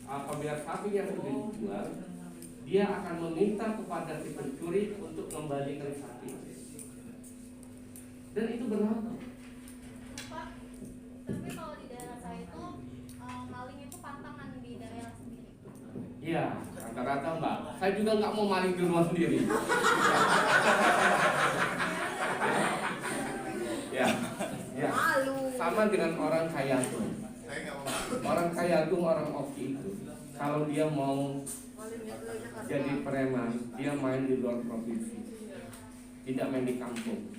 apabila sapi yang sudah dijual, dia akan meminta kepada si pencuri untuk kembalikan sapi. Dan itu berlaku. Pak, tapi kalau di daerah saya itu maling itu pantangan di daerah sendiri. Iya, rata-rata Mbak. Saya juga nggak mau maling di rumah sendiri. Ya, ya. Sama dengan orang kaya tuh. Orang kaya tuh orang oki itu. Kalau dia mau jadi preman, dia main di luar provinsi, tidak main di kampung.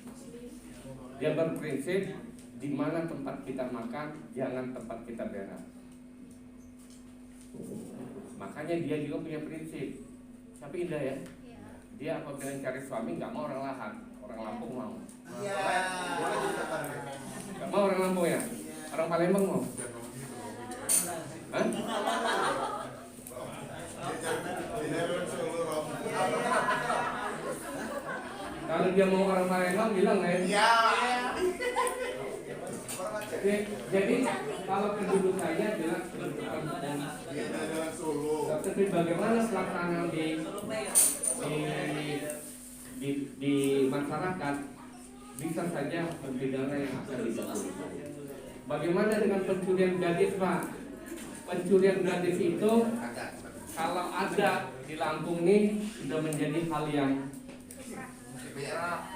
Dia berprinsip di mana tempat kita makan, jangan tempat kita berak. Makanya dia juga punya prinsip. Tapi indah ya. Dia apabila cari suami nggak mau orang lahan, orang Lampung mau. Nggak mau orang Lampung ya? Orang Palembang mau? Hah? Kalau dia mau orang Palembang bilang ya. Jadi kalau kedudukannya jelas dan tapi bagaimana pelaksanaan di masyarakat bisa saja berbeda yang akan dilakukan. Bagaimana dengan pencurian gadis Pak? Pencurian gadis itu kalau ada di Lampung ini sudah menjadi hal yang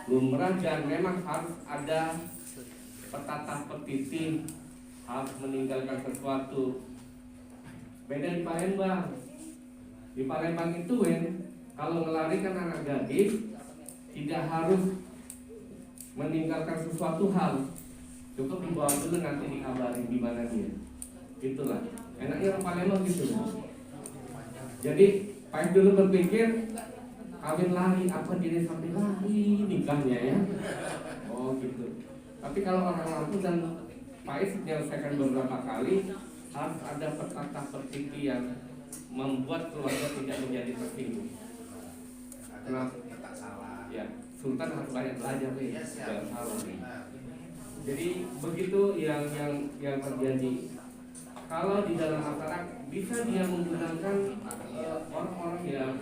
lumrah dan memang harus ada petata petiti, harus meninggalkan sesuatu. Beda di Palembang. Di Palembang itu kalau melarikan anak gadis tidak harus meninggalkan sesuatu hal, cukup dibawa dulu nanti dikabarin di mana dia. Itulah enaknya orang Palembang gitu. Jadi Pak dulu berpikir kawin lari apa diri sampai lari nikahnya ya. Oh gitu. Tapi kalau orang Lampung dan Pak menyelesaikan beberapa kali, harus ada petata petiti yang membuat keluarga tidak menjadi tersinggung. Kenapa? Ya, Sultan harus banyak belajar nih, jangan salah nih. Jadi begitu yang terjadi. Kalau di dalam masyarakat bisa dia menggunakan orang-orang yang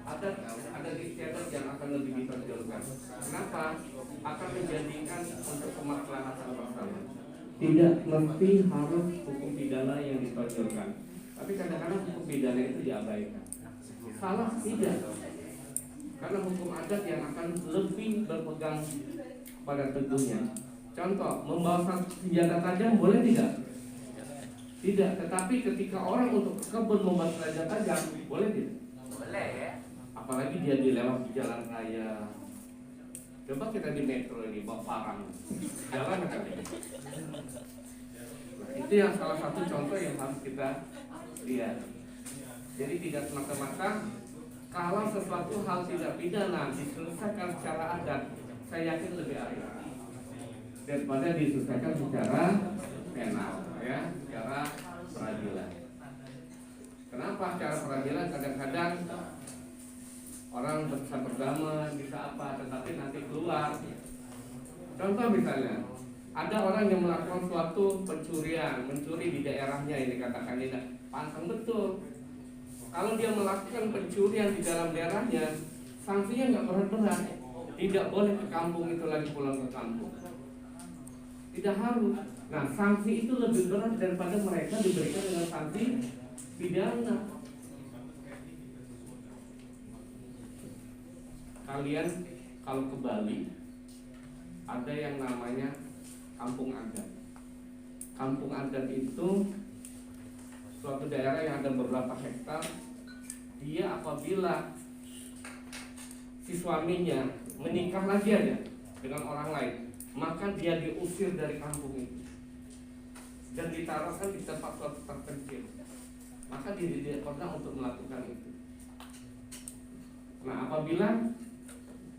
ada istiadat yang akan lebih diperjuangkan. Kenapa? Akan menjadikan untuk kemaslahatan bersama. Tidak mesti harus hukum pidana yang diperjuangkan. Tapi kadang-kadang hukum pidana itu diabaikan. Salah tidak. Karena hukum adat yang akan lebih berpegang pada teguhnya. Contoh, membawa senjata tajam boleh tidak? Tidak, tetapi ketika orang untuk kebun membawa senjata tajam boleh tidak? Boleh ya. Apalagi dia dilewat di jalan raya. Coba kita di metro ini bawa parang, jalan kan ini. Nah, itu yang salah satu contoh yang harus kita lihat. Jadi tidak semata-mata kalau sesuatu hal tidak pidana diselesaikan secara adat, saya yakin lebih adil daripada diselesaikan secara penal, ya, secara peradilan. Kenapa secara peradilan kadang-kadang orang bisa berdamai, bisa apa, tetapi nanti keluar. Contoh misalnya, ada orang yang melakukan suatu pencurian, mencuri di daerahnya, ini katakan ini pantang betul. Kalau dia melakukan pencurian di dalam daerahnya, sanksinya nggak berat-berat, tidak boleh ke kampung itu lagi pulang ke kampung, tidak harus. Nah, sanksi itu lebih berat daripada mereka diberikan dengan sanksi pidana. Kalian kalau ke Bali ada yang namanya kampung adat. Kampung adat itu suatu daerah yang ada beberapa hektar. Dia apabila si suaminya menikah lagi aja dengan orang lain, maka dia diusir dari kampung itu dan ditaruhkan di tempat terpencil. Maka dia tidak pernah untuk melakukan itu. Nah, apabila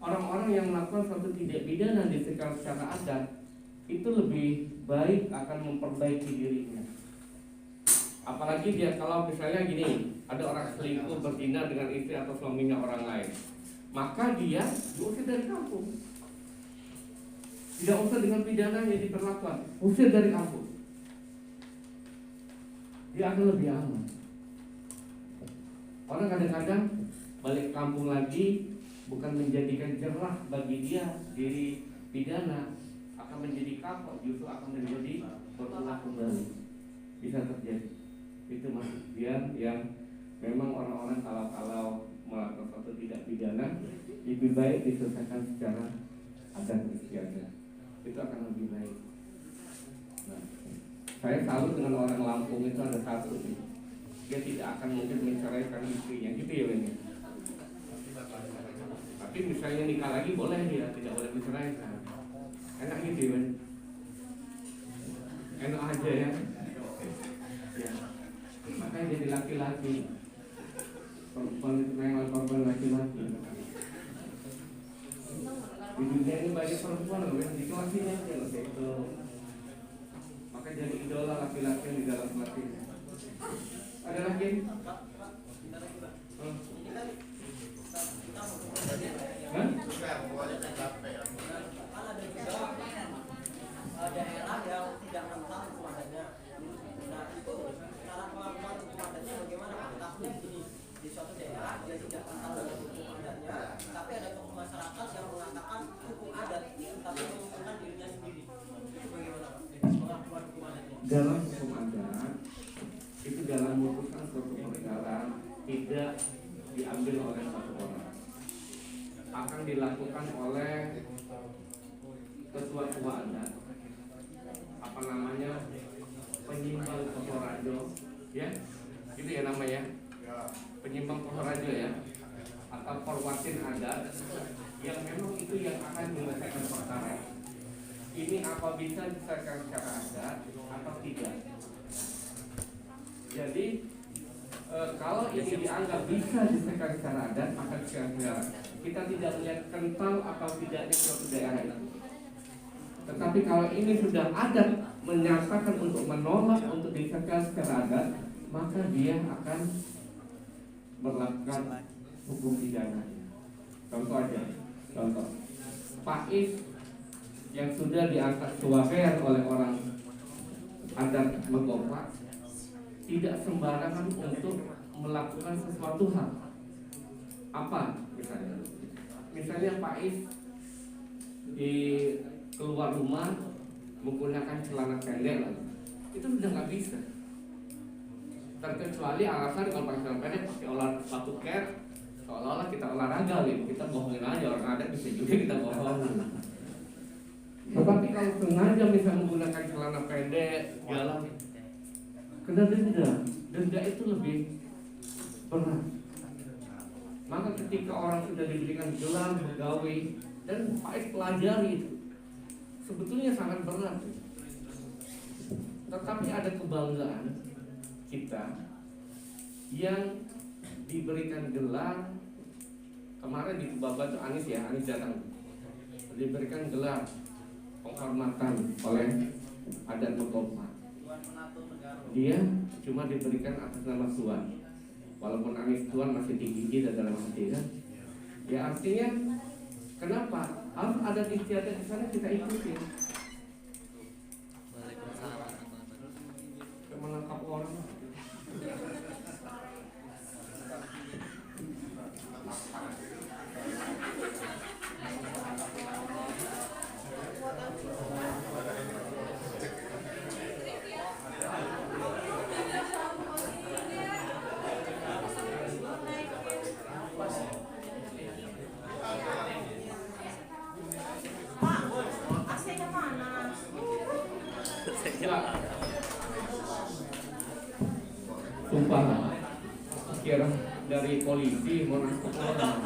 orang-orang yang melakukan suatu tidak pidana disekal secara adat, itu lebih baik akan memperbaiki dirinya. Apalagi dia kalau misalnya gini, ada orang selingkuh berzina dengan istri atau suaminya orang lain, maka dia diusir dari kampung. Tidak usah dengan pidana yang diperlakukan, usir dari kampung. Dia akan lebih aman. Orang kadang-kadang balik kampung lagi bukan menjadikan jerah bagi dia diri pidana, akan menjadi kapok, justru akan menjadi berulah kembali. Bisa terjadi. Itu maksud dia yang memang orang-orang kalau melakukan suatu tidak pidana lebih baik diselesaikan secara adat istiadat. Itu akan lebih baik. Nah, saya salut dengan orang Lampung itu ada satu sih. Dia tidak akan mungkin menceraikan istrinya, gitu ya Wen. Tapi misalnya nikah lagi boleh dia, tidak boleh menceraikan. Enak gitu ya Wen. Enak aja ya. Ya. Makanya jadi laki-laki. Perempuan itu memang korban laki-laki. Di dunia ini banyak perempuan loh, yang situasinya aja loh gitu. Maka jadi idola laki-laki di dalam hati. Ada lagi? Daerah yang tidak mental hukum adatnya. Nah, itu cara pengakuan hukum adatnya bagaimana? Takutnya begini, di suatu daerah dia tidak mental dengan hukum adatnya, tapi ada tokoh masyarakat yang mengatakan hukum adat, tapi mengumpulkan dirinya sendiri. Itu bagaimana Pak? Pengakuan hukum adatnya. Dalam hukum adat itu dalam memutuskan suatu perkara tidak diambil oleh satu orang, akan dilakukan oleh ketua-ketua adat, apa namanya, penyimbang Pohorajo, ya, itu ya namanya, penyimbang Pohorajo ya, atau perwatin adat, yang memang itu yang akan menyelesaikan perkara. Ini apa bisa diselesaikan secara adat atau tidak? Jadi kalau ini dianggap bisa diselesaikan secara adat, maka secara kita tidak melihat kental atau tidaknya suatu daerah itu. Tetapi kalau ini sudah adat menyatakan untuk menolak untuk diselesaikan secara adat, maka dia akan melakukan hukum pidana. Contoh aja, contoh Pais yang sudah diangkat suwaher oleh orang adat Megopak tidak sembarangan untuk melakukan sesuatu hal. Apa misalnya? Misalnya Pais di keluar rumah menggunakan celana pendek lagi, itu sudah nggak bisa. Terkecuali alasan kalau pakai celana pendek pakai sepatu cat, seolah-olah kita olahraga gitu, kita bohongin aja orang ada bisa juga kita bohongin. Tetapi kalau sengaja misalnya menggunakan celana pendek jalan, kena denda itu lebih berat. Maka ketika orang sudah diberikan gelar pegawai dan Pais pelajari itu, sebetulnya sangat berat. Tetapi ada kebanggaan kita yang diberikan gelar. Kemarin di Baba tuh Anies datang, diberikan gelar penghormatan oleh adat Motopa. Dia cuma diberikan atas nama Tuan, walaupun Anies Tuan masih tinggi dalam hati kan. Ya artinya kenapa harus ada istiadat di sana, kita ikutin. Waalaikumsalam. Menangkap orang. Sumpah, kira dari polisi mau nangkep orang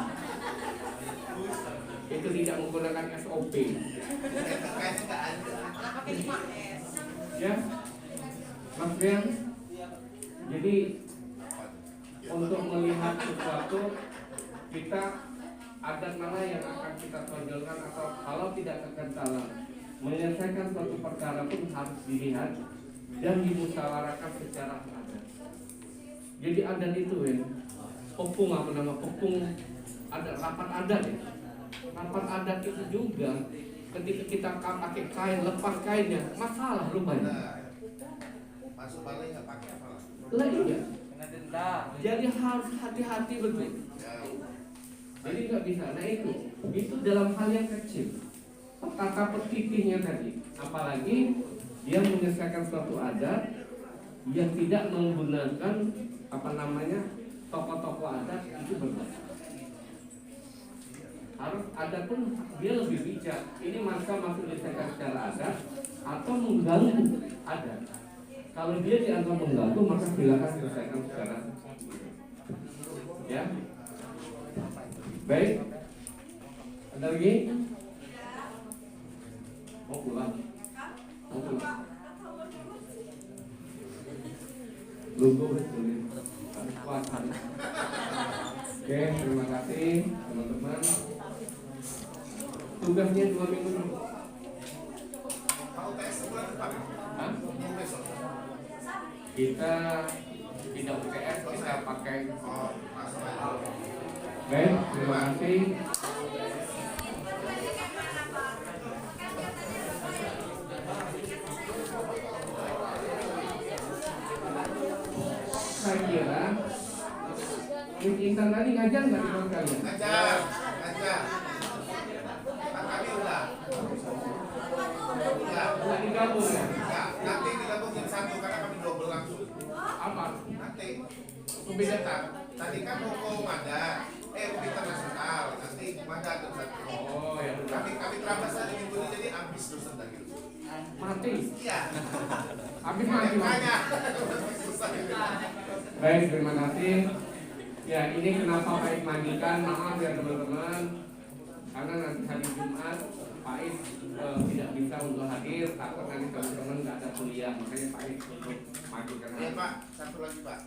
itu tidak menggunakan SOP. Ya, Mas Rian. Jadi untuk melihat sesuatu kita ada mana yang akan kita tonjolkan, atau kalau tidak kekentalan menyelesaikan suatu perkara pun harus dilihat dan dimusyawarahkan secara adat. Jadi adat itu pepung ada rapat adat ya. Rapat adat itu juga ketika kita pakai kain, lepas kainnya masalah rupanya. Masuk balik nggak pakai apa? Lah iya. Jadi harus hati-hati betul. Jadi nggak bisa. Nah itu dalam hal yang kecil. Kata petitihnya tadi, apalagi dia menyelesaikan suatu adat yang tidak menggunakan tokoh-tokoh adat, itu berbeda. Harus ada pun dia lebih bijak. Ini masa masuk menyelesaikan secara adat atau mengganggu adat. Kalau dia dianggap mengganggu, maka silakan selesaikan secara ya. Baik. Ada lagi? Mau pulang? Mau pulang? Lugu betul. Kuatan. Oke, terima kasih teman-teman. Tugasnya 2 minggu dulu. Mau tes sebulan depan? Hah? Besok. Kita tidak UTS, kita pakai. Oh, masuk aja. Baik, terima kasih. Saya kira Miss Intan tadi ngajar nggak di kelas kalian? Ngajar. Kan kami udah. Nggak digabung ya? Enggak, nanti digabung jadi satu karena kami double langsung. Apa? Nanti Pembeda tadi kan mau ke Mada, internasional, nanti Mada ada satu. Oh ya udah. Kami terlambat saja minggu ini jadi ambis terus tadi. Mati. Iya. Habis mati. Makanya. Baik, terima kasih. Ya, ini kenapa Pak Is mandikan, maaf ya teman-teman, karena nanti hari Jumat Pak Is tidak bisa untuk hadir, takut nanti teman-teman nggak ada kuliah, makanya Pak Is untuk mandikan. Iya Pak, satu lagi Pak.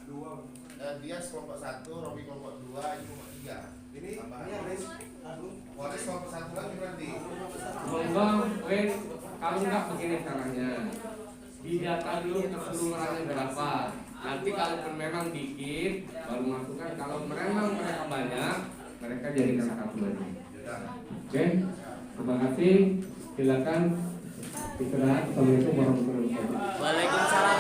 Dia kelompok 1, Robi kelompok 2, ini kelompok 3. Ini Aris Agung. Waris kelompok 1 lagi berarti. Monggo, wes, kalau nggak begini caranya, didata dulu keseluruhannya berapa. Nanti kalau memang dikit, baru masukkan. Kalau memang mereka banyak, mereka jadikan satu aja. Oke, terima kasih. Silakan istirahat. Assalamualaikum warahmatullahi wabarakatuh. Waalaikumsalam.